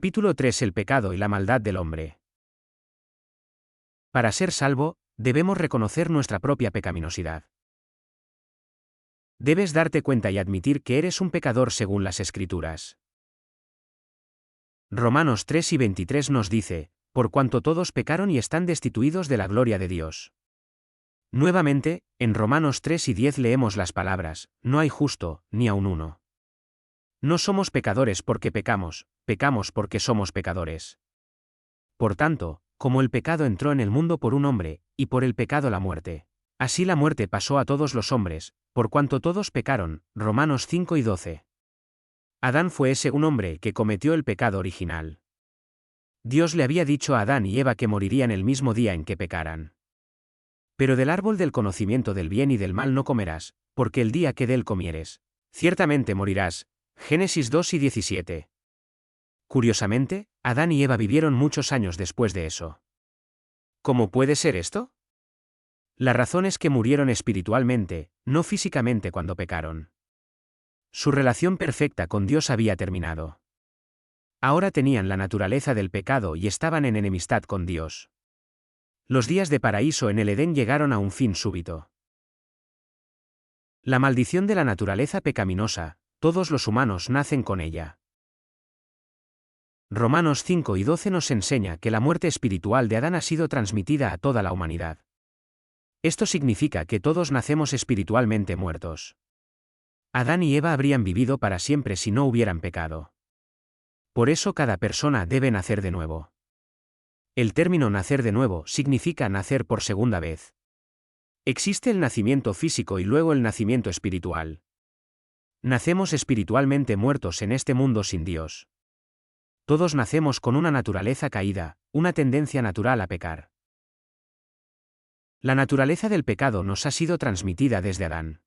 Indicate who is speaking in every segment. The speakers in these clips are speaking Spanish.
Speaker 1: Capítulo 3. El pecado y la maldad del hombre. Para ser salvo, debemos reconocer nuestra propia pecaminosidad. Debes darte cuenta y admitir que eres un pecador según las Escrituras. Romanos 3 y 23 nos dice, por cuanto todos pecaron y están destituidos de la gloria de Dios. Nuevamente, en Romanos 3 y 10 leemos las palabras, no hay justo, ni aun uno. No somos pecadores porque pecamos, pecamos porque somos pecadores. Por tanto, como el pecado entró en el mundo por un hombre, y por el pecado la muerte, así la muerte pasó a todos los hombres, por cuanto todos pecaron. Romanos 5 y 12. Adán fue ese un hombre que cometió el pecado original. Dios le había dicho a Adán y Eva que morirían el mismo día en que pecaran. Pero del árbol del conocimiento del bien y del mal no comerás, porque el día que de él comieres, ciertamente morirás. Génesis 2 y 17. Curiosamente, Adán y Eva vivieron muchos años después de eso. ¿Cómo puede ser esto? La razón es que murieron espiritualmente, no físicamente cuando pecaron. Su relación perfecta con Dios había terminado. Ahora tenían la naturaleza del pecado y estaban en enemistad con Dios. Los días de paraíso en el Edén llegaron a un fin súbito. La maldición de la naturaleza pecaminosa, todos los humanos nacen con ella. Romanos 5 y 12 nos enseña que la muerte espiritual de Adán ha sido transmitida a toda la humanidad. Esto significa que todos nacemos espiritualmente muertos. Adán y Eva habrían vivido para siempre si no hubieran pecado. Por eso cada persona debe nacer de nuevo. El término nacer de nuevo significa nacer por segunda vez. Existe el nacimiento físico y luego el nacimiento espiritual. Nacemos espiritualmente muertos en este mundo sin Dios. Todos nacemos con una naturaleza caída, una tendencia natural a pecar. La naturaleza del pecado nos ha sido transmitida desde Adán.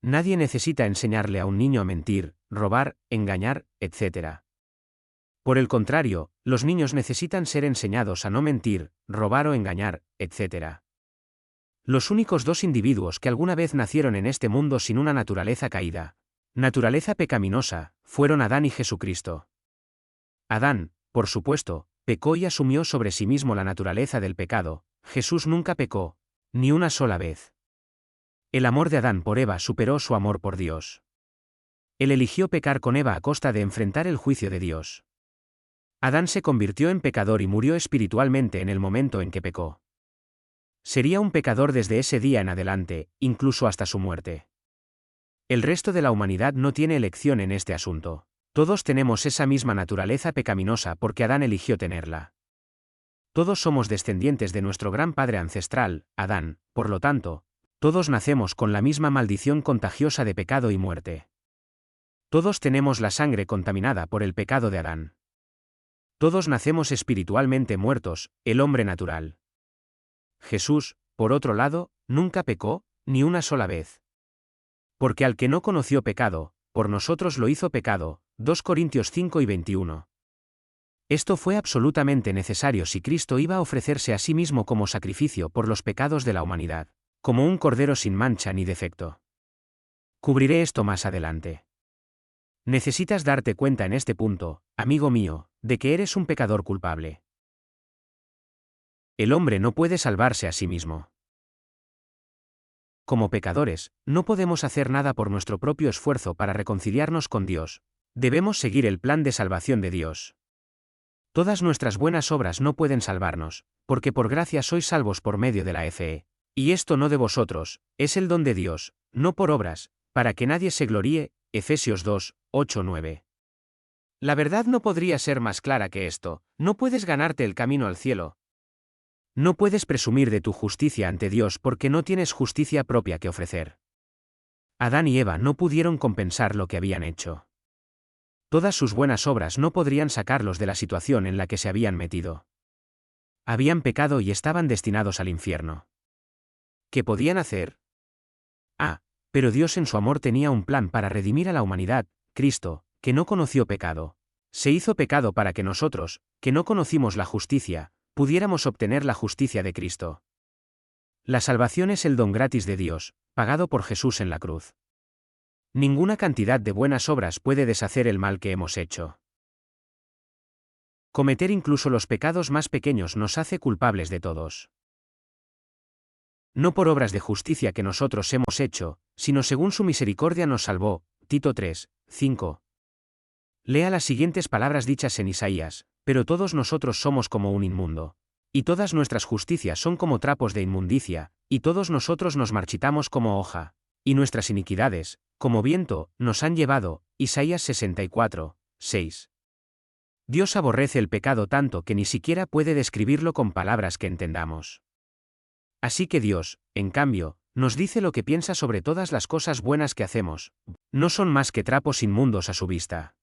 Speaker 1: Nadie necesita enseñarle a un niño a mentir, robar, engañar, etc. Por el contrario, los niños necesitan ser enseñados a no mentir, robar o engañar, etc. Los únicos dos individuos que alguna vez nacieron en este mundo sin una naturaleza caída, naturaleza pecaminosa, fueron Adán y Jesucristo. Adán, por supuesto, pecó y asumió sobre sí mismo la naturaleza del pecado. Jesús nunca pecó, ni una sola vez. El amor de Adán por Eva superó su amor por Dios. Él eligió pecar con Eva a costa de enfrentar el juicio de Dios. Adán se convirtió en pecador y murió espiritualmente en el momento en que pecó. Sería un pecador desde ese día en adelante, incluso hasta su muerte. El resto de la humanidad no tiene elección en este asunto. Todos tenemos esa misma naturaleza pecaminosa porque Adán eligió tenerla. Todos somos descendientes de nuestro gran padre ancestral, Adán, por lo tanto, todos nacemos con la misma maldición contagiosa de pecado y muerte. Todos tenemos la sangre contaminada por el pecado de Adán. Todos nacemos espiritualmente muertos, el hombre natural. Jesús, por otro lado, nunca pecó, ni una sola vez. Porque al que no conoció pecado, por nosotros lo hizo pecado. 2 Corintios 5 y 21. Esto fue absolutamente necesario si Cristo iba a ofrecerse a sí mismo como sacrificio por los pecados de la humanidad, como un cordero sin mancha ni defecto. Cubriré esto más adelante. Necesitas darte cuenta en este punto, amigo mío, de que eres un pecador culpable. El hombre no puede salvarse a sí mismo. Como pecadores, no podemos hacer nada por nuestro propio esfuerzo para reconciliarnos con Dios. Debemos seguir el plan de salvación de Dios. Todas nuestras buenas obras no pueden salvarnos, porque por gracia sois salvos por medio de la fe. Y esto no de vosotros, es el don de Dios, no por obras, para que nadie se gloríe. Efesios 2, 8, 9. La verdad no podría ser más clara que esto: no puedes ganarte el camino al cielo. No puedes presumir de tu justicia ante Dios porque no tienes justicia propia que ofrecer. Adán y Eva no pudieron compensar lo que habían hecho. Todas sus buenas obras no podrían sacarlos de la situación en la que se habían metido. Habían pecado y estaban destinados al infierno. ¿Qué podían hacer? Pero Dios en su amor tenía un plan para redimir a la humanidad. Cristo, que no conoció pecado, se hizo pecado para que nosotros, que no conocimos la justicia, pudiéramos obtener la justicia de Cristo. La salvación es el don gratis de Dios, pagado por Jesús en la cruz. Ninguna cantidad de buenas obras puede deshacer el mal que hemos hecho. Cometer incluso los pecados más pequeños nos hace culpables de todos. No por obras de justicia que nosotros hemos hecho, sino según su misericordia nos salvó. Tito 3, 5. Lea las siguientes palabras dichas en Isaías: pero todos nosotros somos como un inmundo. Y todas nuestras justicias son como trapos de inmundicia, y todos nosotros nos marchitamos como hoja. Y nuestras iniquidades, como viento, nos han llevado. Isaías 64, 6. Dios aborrece el pecado tanto que ni siquiera puede describirlo con palabras que entendamos. Así que Dios, en cambio, nos dice lo que piensa sobre todas las cosas buenas que hacemos. No son más que trapos inmundos a su vista.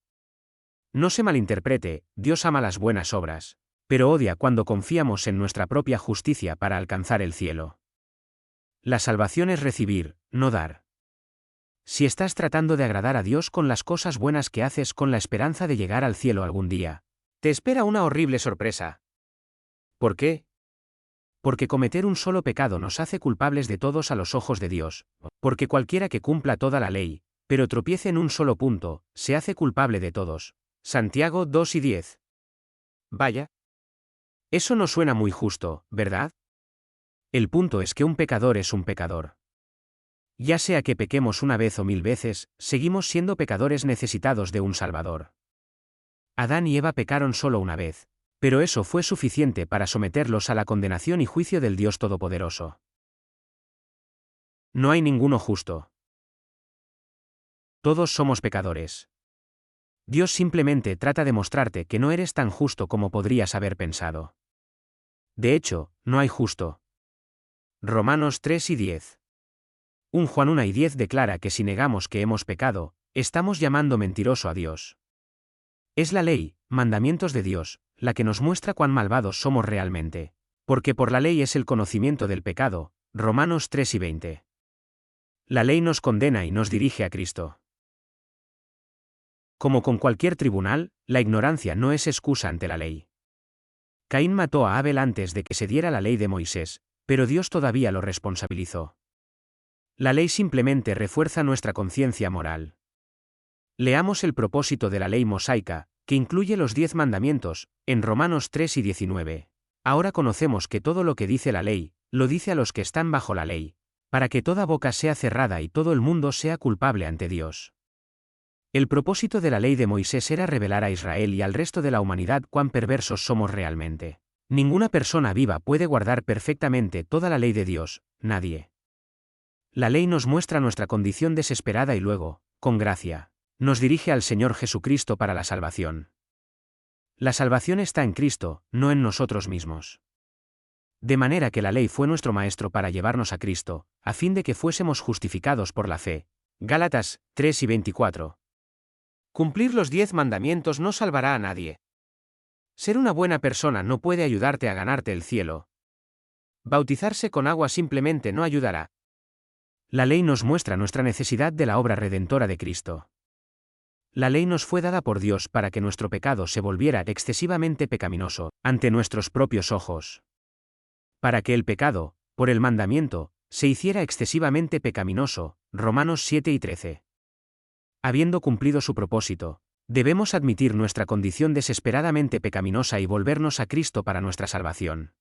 Speaker 1: No se malinterprete, Dios ama las buenas obras, pero odia cuando confiamos en nuestra propia justicia para alcanzar el cielo. La salvación es recibir, no dar. Si estás tratando de agradar a Dios con las cosas buenas que haces con la esperanza de llegar al cielo algún día, te espera una horrible sorpresa. ¿Por qué? Porque cometer un solo pecado nos hace culpables de todos a los ojos de Dios, porque cualquiera que cumpla toda la ley, pero tropiece en un solo punto, se hace culpable de todos. Santiago 2 y 10. Vaya. Eso no suena muy justo, ¿verdad? El punto es que un pecador es un pecador. Ya sea que pequemos una vez o 1000 veces, seguimos siendo pecadores necesitados de un Salvador. Adán y Eva pecaron solo una vez, pero eso fue suficiente para someterlos a la condenación y juicio del Dios Todopoderoso. No hay ninguno justo. Todos somos pecadores. Dios simplemente trata de mostrarte que no eres tan justo como podrías haber pensado. De hecho, no hay justo. Romanos 3 y 10. Juan 1 y 10 declara que si negamos que hemos pecado, estamos llamando mentiroso a Dios. Es la ley, mandamientos de Dios, la que nos muestra cuán malvados somos realmente, porque por la ley es el conocimiento del pecado. Romanos 3 y 20. La ley nos condena y nos dirige a Cristo. Como con cualquier tribunal, la ignorancia no es excusa ante la ley. Caín mató a Abel antes de que se diera la ley de Moisés, pero Dios todavía lo responsabilizó. La ley simplemente refuerza nuestra conciencia moral. Leamos el propósito de la ley mosaica, que incluye los 10 mandamientos, en Romanos 3 y 19. Ahora conocemos que todo lo que dice la ley, lo dice a los que están bajo la ley, para que toda boca sea cerrada y todo el mundo sea culpable ante Dios. El propósito de la ley de Moisés era revelar a Israel y al resto de la humanidad cuán perversos somos realmente. Ninguna persona viva puede guardar perfectamente toda la ley de Dios, nadie. La ley nos muestra nuestra condición desesperada y luego, con gracia, nos dirige al Señor Jesucristo para la salvación. La salvación está en Cristo, no en nosotros mismos. De manera que la ley fue nuestro maestro para llevarnos a Cristo, a fin de que fuésemos justificados por la fe. Gálatas 3 y 24. Cumplir los 10 mandamientos no salvará a nadie. Ser una buena persona no puede ayudarte a ganarte el cielo. Bautizarse con agua simplemente no ayudará. La ley nos muestra nuestra necesidad de la obra redentora de Cristo. La ley nos fue dada por Dios para que nuestro pecado se volviera excesivamente pecaminoso, ante nuestros propios ojos. Para que el pecado, por el mandamiento, se hiciera excesivamente pecaminoso. Romanos 7 y 13. Habiendo cumplido su propósito, debemos admitir nuestra condición desesperadamente pecaminosa y volvernos a Cristo para nuestra salvación.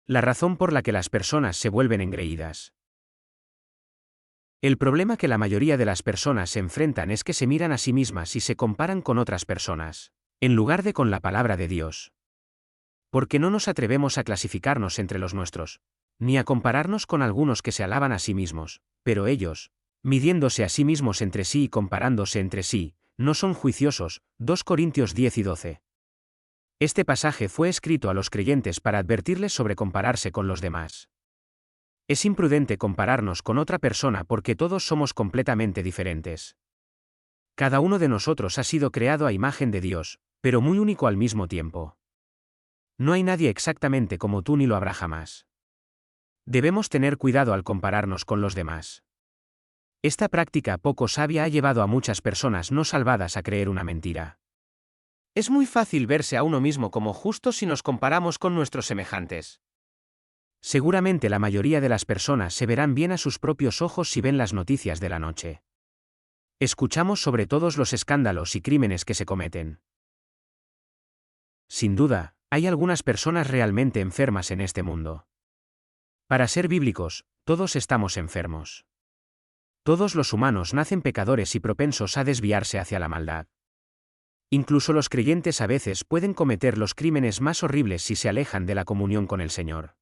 Speaker 1: La razón por la que las personas se vuelven engreídas. El problema que la mayoría de las personas se enfrentan es que se miran a sí mismas y se comparan con otras personas, en lugar de con la palabra de Dios. Porque no nos atrevemos a clasificarnos entre los nuestros, ni a compararnos con algunos que se alaban a sí mismos, pero ellos, midiéndose a sí mismos entre sí y comparándose entre sí, no son juiciosos. 2 Corintios 10 y 12. Este pasaje fue escrito a los creyentes para advertirles sobre compararse con los demás. Es imprudente compararnos con otra persona porque todos somos completamente diferentes. Cada uno de nosotros ha sido creado a imagen de Dios, pero muy único al mismo tiempo. No hay nadie exactamente como tú ni lo habrá jamás. Debemos tener cuidado al compararnos con los demás. Esta práctica poco sabia ha llevado a muchas personas no salvadas a creer una mentira. Es muy fácil verse a uno mismo como justo si nos comparamos con nuestros semejantes. Seguramente la mayoría de las personas se verán bien a sus propios ojos si ven las noticias de la noche. Escuchamos sobre todos los escándalos y crímenes que se cometen. Sin duda, hay algunas personas realmente enfermas en este mundo. Para ser bíblicos, todos estamos enfermos. Todos los humanos nacen pecadores y propensos a desviarse hacia la maldad. Incluso los creyentes a veces pueden cometer los crímenes más horribles si se alejan de la comunión con el Señor.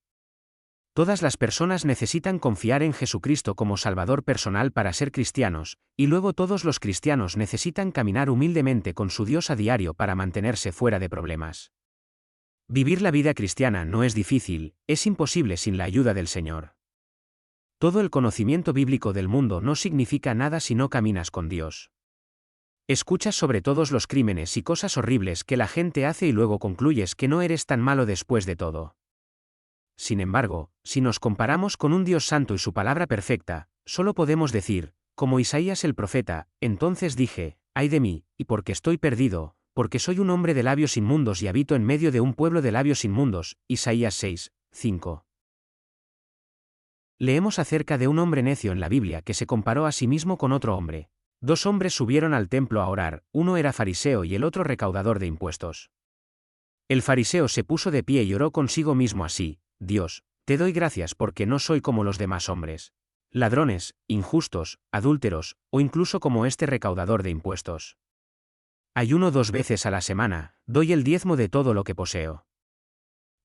Speaker 1: Todas las personas necesitan confiar en Jesucristo como Salvador personal para ser cristianos, y luego todos los cristianos necesitan caminar humildemente con su Dios a diario para mantenerse fuera de problemas. Vivir la vida cristiana no es difícil, es imposible sin la ayuda del Señor. Todo el conocimiento bíblico del mundo no significa nada si no caminas con Dios. Escuchas sobre todos los crímenes y cosas horribles que la gente hace y luego concluyes que no eres tan malo después de todo. Sin embargo, si nos comparamos con un Dios santo y su palabra perfecta, solo podemos decir, como Isaías el profeta, entonces dije, ay de mí, y porque estoy perdido, porque soy un hombre de labios inmundos y habito en medio de un pueblo de labios inmundos. Isaías 6, 5. Leemos acerca de un hombre necio en la Biblia que se comparó a sí mismo con otro hombre. Dos hombres subieron al templo a orar, uno era fariseo y el otro recaudador de impuestos. El fariseo se puso de pie y oró consigo mismo así: Dios, te doy gracias porque no soy como los demás hombres, ladrones, injustos, adúlteros, o incluso como este recaudador de impuestos. Ayuno 2 veces a la semana, doy el diezmo de todo lo que poseo.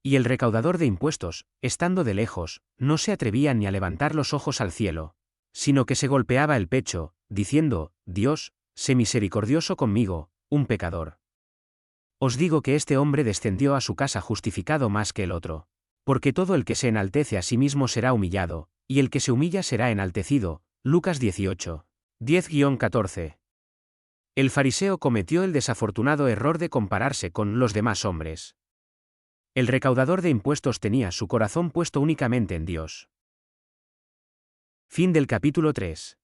Speaker 1: Y el recaudador de impuestos, estando de lejos, no se atrevía ni a levantar los ojos al cielo, sino que se golpeaba el pecho, diciendo: Dios, sé misericordioso conmigo, un pecador. Os digo que este hombre descendió a su casa justificado más que el otro. Porque todo el que se enaltece a sí mismo será humillado, y el que se humilla será enaltecido. Lucas 18. 10-14. El fariseo cometió el desafortunado error de compararse con los demás hombres. El recaudador de impuestos tenía su corazón puesto únicamente en Dios. Fin del capítulo 3.